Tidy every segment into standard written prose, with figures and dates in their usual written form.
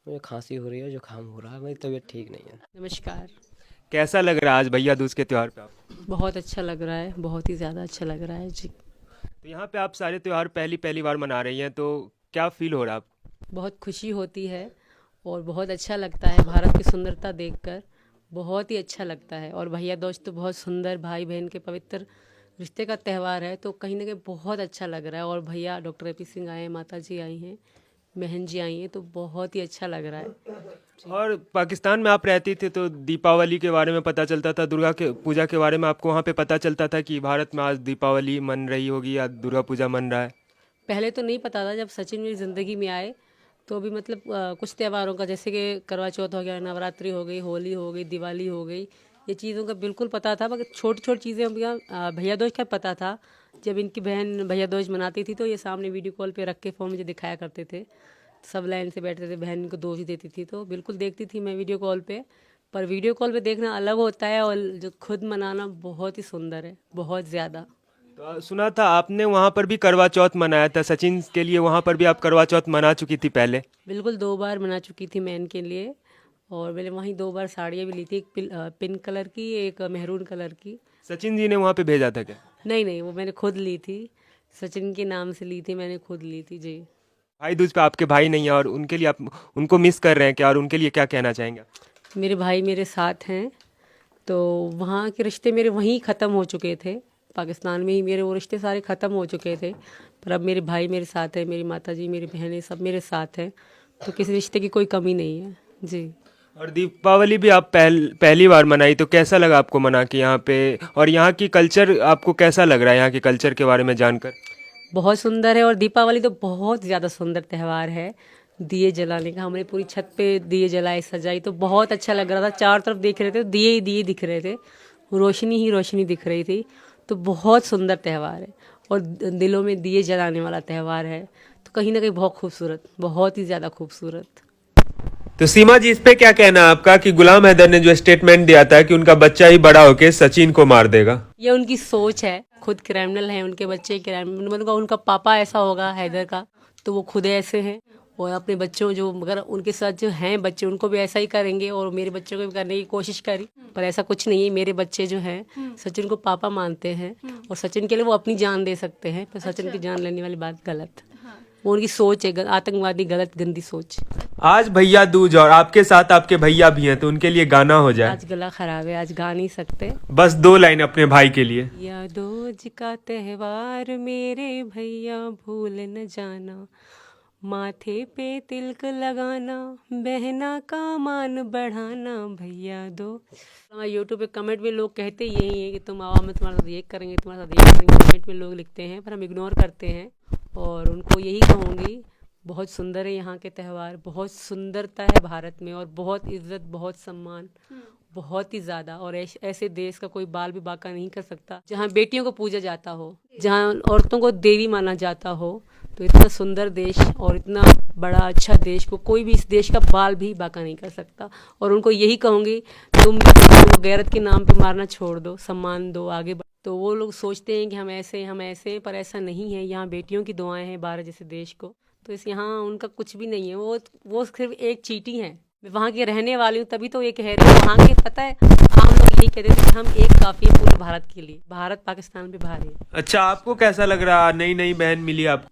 मुझे खांसी हो रही है, जुकाम हो रहा है, मेरी तबीयत ठीक नहीं है। नमस्कार। कैसा लग रहा है आज भैया दूज के त्योहार पे आपको? बहुत अच्छा लग रहा है, बहुत ही ज़्यादा अच्छा लग रहा है जी। तो यहाँ पे आप सारे त्योहार पहली पहली बार मना रही हैं, तो क्या फील हो रहा है आपको? बहुत खुशी होती है और बहुत अच्छा लगता है भारत की सुंदरता देखकर। बहुत ही अच्छा लगता है और भैया दूज तो बहुत सुंदर भाई बहन के पवित्र रिश्ते का त्यौहार है, तो कहीं ना कहीं बहुत अच्छा लग रहा है। और भैया डॉक्टर ए.पी. सिंह आए हैं, माता जी आई हैं, बहन जी आई हैं, तो बहुत ही अच्छा लग रहा है जी। और पाकिस्तान में आप रहती थी तो दीपावली के बारे में पता चलता था, दुर्गा के पूजा के बारे में आपको वहाँ पे पता चलता था कि भारत में आज दीपावली मन रही होगी या दुर्गा पूजा मन रहा है? पहले तो नहीं पता था, जब सचिन मेरी ज़िंदगी में आए तो भी मतलब कुछ त्योहारों का, जैसे कि करवा चौथ हो गया, नवरात्रि हो गई, होली हो गई, दिवाली हो गई, ये चीज़ों का बिल्कुल पता था। मगर छोटी छोटी चीज़ें भैया दूज का पता था। जब इनकी बहन भैया दूज मनाती थी तो ये सामने वीडियो कॉल पे रख के फ़ोन मुझे दिखाया करते थे। सब लाइन से बैठते थे, बहन को दोष देती थी तो बिल्कुल देखती थी मैं वीडियो कॉल पे। पर वीडियो कॉल पे देखना अलग होता है और जो खुद मनाना बहुत ही सुंदर है, बहुत ज़्यादा। तो सुना था आपने वहाँ पर भी करवा चौथ मनाया था सचिन के लिए, वहाँ पर भी आप करवा चौथ मना चुकी थी पहले? बिल्कुल 2 बार बना चुकी थी मैं इनके लिए। और मैंने वहीं 2 बार साड़ियाँ भी ली थी, एक पिंक कलर की, एक मेहरून कलर की। सचिन जी ने वहाँ पे भेजा था क्या? नहीं नहीं, वो मैंने खुद ली थी, सचिन के नाम से ली थी, मैंने खुद ली थी जी। भाई दूज पे आपके भाई नहीं है और उनके लिए आप उनको मिस कर रहे हैं क्या, और उनके लिए क्या कहना चाहेंगे आप? मेरे भाई मेरे साथ हैं, तो वहाँ के रिश्ते मेरे वहीं ख़त्म हो चुके थे, पाकिस्तान में ही मेरे वो रिश्ते सारे ख़त्म हो चुके थे। पर अब मेरे भाई मेरे साथ हैं, मेरी माताजी, मेरी बहनें सब मेरे साथ हैं, तो किसी रिश्ते की कोई कमी नहीं है जी। और दीपावली भी आप पहली बार मनाई, तो कैसा लगा आपको मना के यहाँ पे? और यहाँ की कल्चर आपको कैसा लग रहा है, यहाँ के कल्चर के बारे में जानकर? बहुत सुंदर है और दीपावली तो बहुत ज़्यादा सुंदर त्यौहार है। दिए जलाने का, हमने पूरी छत पे दिए जलाए, सजाई, तो बहुत अच्छा लग रहा था। चारों तरफ देख रहे थे, दिए ही दिए दिख रहे थे, रोशनी ही रोशनी दिख रही थी। तो बहुत सुंदर त्यौहार है और दिलों में दिए जलाने वाला त्यौहार है, तो कहीं ना कहीं बहुत खूबसूरत, बहुत ही ज़्यादा खूबसूरत। तो सीमा जी, इस पे क्या कहना है आपका कि गुलाम हैदर ने जो स्टेटमेंट दिया था कि उनका बच्चा ही बड़ा होके सचिन को मार देगा? ये उनकी सोच है, खुद क्रिमिनल है, उनके बच्चे क्रिमिनल, मतलब उनका पापा ऐसा होगा हैदर का, तो वो खुद ऐसे हैं और अपने बच्चों जो, मगर उनके साथ जो हैं बच्चे, उनको भी ऐसा ही करेंगे और मेरे बच्चों को भी करने की कोशिश करी। पर ऐसा कुछ नहीं है, मेरे बच्चे जो हैं सचिन को पापा मानते हैं और सचिन के लिए वो अपनी जान दे सकते हैं, पर सचिन की जान लेने वाली बात गलत। वो उनकी सोच है, आतंकवादी गलत गंदी सोच। आज भैया दूज और आपके साथ आपके भैया भी हैं, तो उनके लिए गाना हो जाए। आज गला खराब है, आज गा नहीं सकते। बस 2 लाइन अपने भाई के लिए। या दूज का त्योहार मेरे भैया भूल न जाना, माथे पे तिलक लगाना, बहना का मान बढ़ाना, भैया दो। हमारे यूट्यूब पे कमेंट में लोग कहते यही है कि तुम आओ, हम तुम्हारे साथ ये करेंगे, तुम्हारे साथ ये करेंगे, कमेंट में लोग लिखते हैं, पर हम इग्नोर करते हैं। और उनको यही कहूँगी, बहुत सुंदर है यहाँ के त्यौहार, बहुत सुंदरता है भारत में और बहुत इज्जत, बहुत सम्मान, बहुत ही ज़्यादा। और ऐसे देश का कोई बाल भी बाका नहीं कर सकता जहाँ बेटियों को पूजा जाता हो, जहाँ औरतों को देवी माना जाता हो। तो इतना सुंदर देश और इतना बड़ा अच्छा देश को कोई भी, इस देश का बाल भी बाका नहीं कर सकता। और उनको यही कहूँगी, तुम भी तो गैरत के नाम पे मारना छोड़ दो, सम्मान दो, आगे बढ़ो। तो वो लोग सोचते हैं कि हम ऐसे हम ऐसे, पर ऐसा नहीं है। यहाँ बेटियों की दुआएं हैं भारत जैसे देश को, तो इस यहाँ उनका कुछ भी नहीं है। वो सिर्फ एक चीटी हैं। मैं वहाँ की रहने वाली हूँ, तभी तो ये कह रही हूँ। वहाँ के पता है, आम लोग यही कहते थे कि हम एक काफ़ी है पूरे भारत के लिए, भारत पाकिस्तान पे भारी है। अच्छा, आपको कैसा लग रहा, नई नई बहन मिली आपको?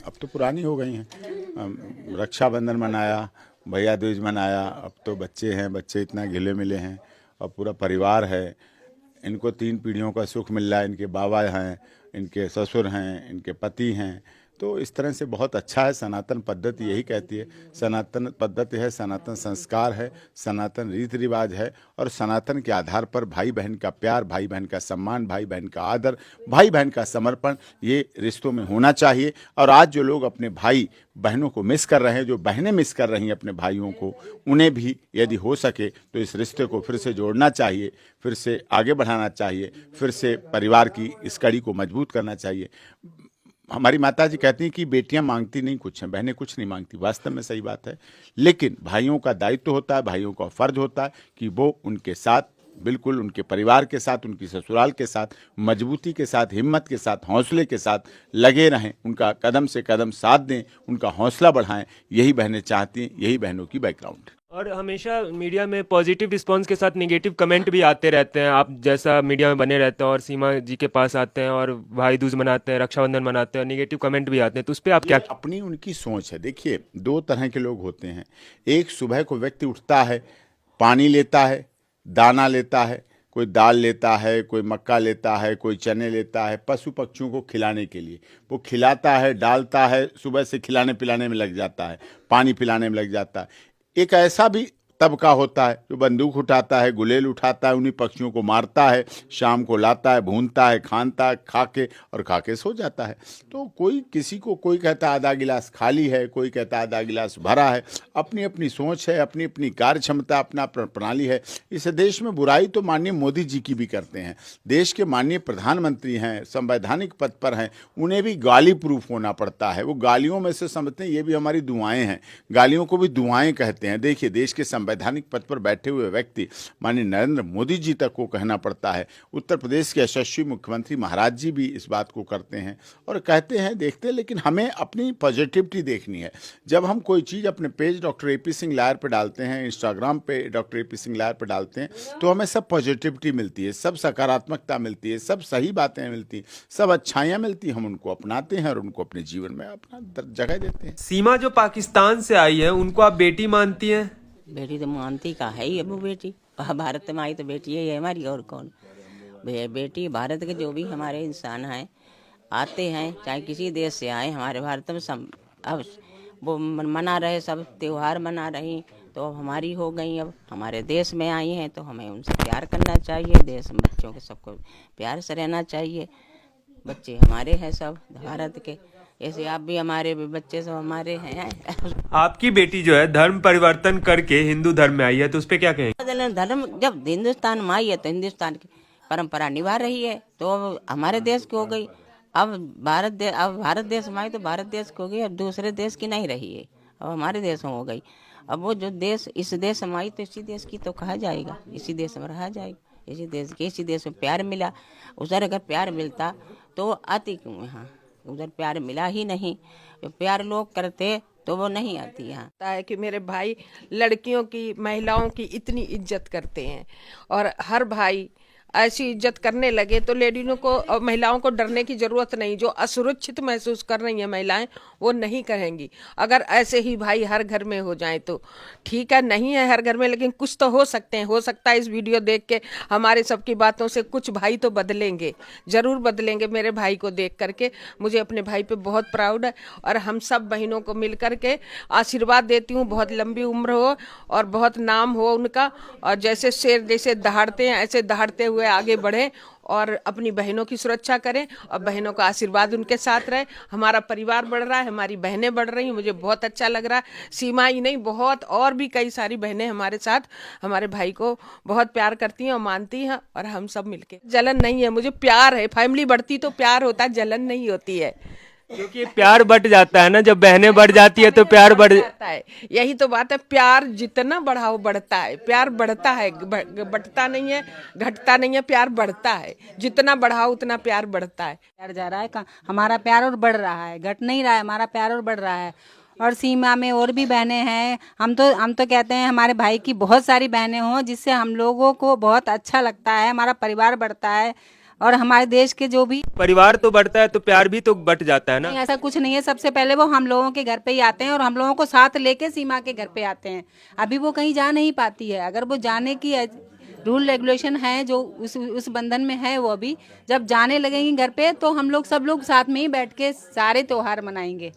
अब तो पुरानी हो गई हैं। रक्षाबंधन मनाया, भैया दूज मनाया, अब तो बच्चे हैं, बच्चे इतना घिले मिले हैं और पूरा परिवार है। इनको 3 पीढ़ियों का सुख मिल रहा है, इनके बाबा हैं, इनके ससुर हैं, इनके पति हैं, तो इस तरह से बहुत अच्छा है। सनातन पद्धति यही कहती है, सनातन पद्धति है, सनातन संस्कार है, सनातन रीति रिवाज है और सनातन के आधार पर भाई बहन का प्यार, भाई बहन का सम्मान, भाई बहन का आदर, भाई बहन का समर्पण, ये रिश्तों में होना चाहिए। और आज जो लोग अपने भाई बहनों को मिस कर रहे हैं, जो बहनें मिस कर रही हैं अपने भाइयों को, उन्हें भी यदि हो सके तो इस रिश्ते को फिर से जोड़ना चाहिए, फिर से आगे बढ़ाना चाहिए, फिर से परिवार की इस कड़ी को मजबूत करना चाहिए। हमारी माता जी कहती हैं कि बेटियां मांगती नहीं कुछ हैं, बहनें कुछ नहीं मांगती, वास्तव में सही बात है। लेकिन भाइयों का दायित्व होता है, भाइयों का फर्ज होता है कि वो उनके साथ बिल्कुल उनके परिवार के साथ, उनकी ससुराल के साथ मजबूती के साथ, हिम्मत के साथ, हौसले के साथ लगे रहें, उनका कदम से कदम साथ दें, उनका हौसला बढ़ाएं। यही बहनें चाहती हैं, यही बहनों की बैकग्राउंड है। और हमेशा मीडिया में पॉजिटिव रिस्पांस के साथ नेगेटिव कमेंट भी आते रहते हैं। आप जैसा मीडिया में बने रहते हैं और सीमा जी के पास आते हैं और भाई दूज मनाते हैं, रक्षाबंधन मनाते हैं और नेगेटिव कमेंट भी आते हैं, तो उस पर आप क्या? अपनी उनकी सोच है। देखिए, दो तरह के लोग होते हैं। एक, सुबह को व्यक्ति उठता है, पानी लेता है, दाना लेता है, कोई दाल लेता है, कोई मक्का लेता है, कोई चने लेता है, पशु पक्षियों को खिलाने के लिए। वो खिलाता है, डालता है, सुबह से खिलाने पिलाने में लग जाता है, पानी पिलाने में लग जाता है। एक ऐसा भी तबका होता है जो बंदूक उठाता है, गुलेल उठाता है, उन्हीं पक्षियों को मारता है, शाम को लाता है, भूनता है, खानता है, खा के सो जाता है। तो कोई किसी को, कोई कहता है आधा गिलास खाली है, कोई कहता है आधा गिलास भरा है। अपनी अपनी सोच है, अपनी अपनी कार्य क्षमता, अपना प्रणाली है। इस देश में बुराई तो माननीय मोदी जी की भी करते हैं। देश के माननीय प्रधानमंत्री हैं, संवैधानिक पद पर हैं, उन्हें भी गाली प्रूफ होना पड़ता है। वो गालियों में से समझते हैं ये भी हमारी दुआएं हैं, गालियों को भी दुआएं कहते हैं। देखिए, देश के संवैधानिक पद पर बैठे हुए व्यक्ति माननीय नरेंद्र मोदी जी तक को कहना पड़ता है। उत्तर प्रदेश के यशस्वी मुख्यमंत्री महाराज जी भी इस बात को करते हैं और कहते हैं, देखते हैं। लेकिन हमें अपनी पॉजिटिविटी देखनी है। जब हम कोई चीज़ अपने page doctor AP Singh lawyer पर डालते हैं, इंस्टाग्राम पे डॉक्टर AP सिंह लायर पर डालते हैं, तो हमें सब पॉजिटिविटी मिलती है, सब सकारात्मकता मिलती है, सब सही बातें मिलती हैं, सब अच्छाइयाँ मिलती हैं। हम उनको अपनाते हैं और उनको अपने जीवन में अपना जगह देते हैं। सीमा जो पाकिस्तान से आई है, उनको आप बेटी मानती हैं? बेटी तो मानती का है ही है वो बेटी। भारत में आई तो बेटी यही है हमारी, और कौन। बेटी भारत के जो भी हमारे इंसान हैं आते हैं, चाहे किसी देश से आए, हमारे भारत में सब अब वो मना रहे, सब त्योहार मना रही, तो अब हमारी हो गई। अब हमारे देश में आई हैं तो हमें उनसे प्यार करना चाहिए। देश में बच्चों के सबको प्यार से रहना चाहिए। बच्चे हमारे हैं सब भारत के, ऐसे आप भी हमारे भी बच्चे सब हमारे हैं। आपकी बेटी जो है धर्म परिवर्तन करके हिंदू धर्म में आई है, तो उस पर क्या कहेंगे? धर्म जब हिंदुस्तान में आई है तो हिंदुस्तान की परंपरा निभा रही है, तो अब हमारे देश की हो गई। अब भारत देश में आई तो भारत देश की हो गई, अब दूसरे देश की नहीं रही है, अब हमारे देश में हो गई। अब वो जो देश, इस देश में आई तो इसी देश की तो कहा जाएगा, इसी देश में रहा जाएगा, इसी देश में प्यार मिला। उधर अगर प्यार मिलता तो आती क्यों यहाँ? उधर प्यार मिला ही नहीं। प्यार लोग करते तो वो नहीं आती यहाँ। है कि मेरे भाई लड़कियों की, महिलाओं की इतनी इज्जत करते हैं, और हर भाई ऐसी इज्जत करने लगे तो लेडीज़ों को और महिलाओं को डरने की ज़रूरत नहीं। जो असुरक्षित महसूस कर रही हैं महिलाएं, वो नहीं कहेंगी। अगर ऐसे ही भाई हर घर में हो जाए तो ठीक है, नहीं है हर घर में, लेकिन कुछ तो हो सकते हैं। हो सकता है इस वीडियो देख के हमारे सबकी बातों से कुछ भाई तो बदलेंगे, ज़रूर बदलेंगे। मेरे भाई को देख करके मुझे अपने भाई पे बहुत प्राउड है, और हम सब बहनों को मिल करके आशीर्वाद देती हूँ, बहुत लंबी उम्र हो और बहुत नाम हो उनका, और जैसे शेर जैसे दहाड़ते हैं ऐसे दहाड़ते हुए आगे बढ़े और अपनी बहनों की सुरक्षा करें, और बहनों का आशीर्वाद उनके साथ रहे। हमारा परिवार बढ़ रहा है, हमारी बहनें बढ़ रही हैं, मुझे बहुत अच्छा लग रहा है। सीमा ही नहीं, बहुत और भी कई सारी बहनें हमारे साथ हमारे भाई को बहुत प्यार करती हैं और मानती हैं, और हम सब मिलके। जलन नहीं है, मुझे प्यार है। फैमिली बढ़ती तो प्यार होता है, जलन नहीं होती है। क्योंकि प्यार बढ़ जाता है ना, जब बहनें बढ़ जाती है तो प्यार बढ़ जाता है। यही तो बात है, प्यार जितना बढ़ाओ बढ़ता है, प्यार बढ़ता है, बढ़ता नहीं है, घटता नहीं है, प्यार बढ़ता है। जितना बढ़ाओ उतना प्यार बढ़ता है। प्यार जा रहा है, हमारा प्यार और बढ़ रहा है, घट नहीं रहा है, हमारा प्यार और बढ़ रहा है। और सीमा में और भी बहनें हैं। हम तो कहते हैं हमारे भाई की बहुत सारी बहनें हों, जिससे हम लोगों को बहुत अच्छा लगता है, हमारा परिवार बढ़ता है, और हमारे देश के जो भी परिवार तो बढ़ता है तो प्यार भी तो बढ़ जाता है ना। ऐसा कुछ नहीं है। सबसे पहले वो हम लोगों के घर पे ही आते हैं, और हम लोगों को साथ लेके सीमा के घर पे आते हैं। अभी वो कहीं जा नहीं पाती है। अगर वो जाने की रूल रेगुलेशन है जो उस बंधन में है, वो अभी जब जाने लगेंगी घर पे तो हम लोग सब लोग साथ में ही बैठ के सारे त्योहार मनाएंगे।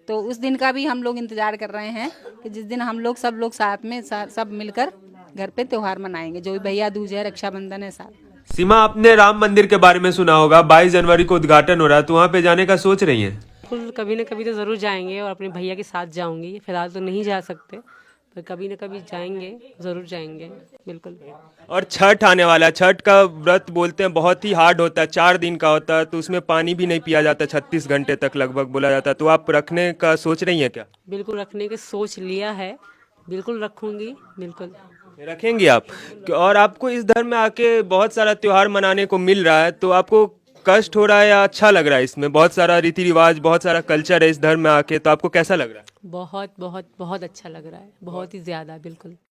तो उस दिन का भी हम लोग इंतजार कर रहे हैं कि जिस दिन हम लोग सब लोग साथ में सब मिलकर घर पे त्योहार मनाएंगे, जो भी भैया दूज है, रक्षाबंधन है, साथ। सीमा, आपने राम मंदिर के बारे में सुना होगा, 22 जनवरी को उद्घाटन हो रहा है, तो वहाँ पे जाने का सोच रही हैं? बिल्कुल, कभी न कभी तो ज़रूर जाएंगे, और अपने भैया के साथ जाऊंगी। फिलहाल तो नहीं जा सकते, पर कभी न कभी जाएंगे, ज़रूर जाएंगे, बिल्कुल। और छठ आने वाला है, छठ का व्रत बोलते हैं बहुत ही हार्ड होता है, 4 दिन का होता है, तो उसमें पानी भी नहीं पिया जाता, 36 घंटे तक लगभग बोला जाता है। तो आप रखने का सोच रही हैं क्या? बिल्कुल रखने की सोच लिया है, बिल्कुल रखूंगी, बिल्कुल। रखेंगे आप? और आपको इस धर्म में आके बहुत सारा त्योहार मनाने को मिल रहा है, तो आपको कष्ट हो रहा है या अच्छा लग रहा है? इसमें बहुत सारा रीति रिवाज, बहुत सारा कल्चर है इस धर्म में आके, तो आपको कैसा लग रहा है? बहुत बहुत बहुत अच्छा लग रहा है, बहुत ही ज़्यादा, बिल्कुल।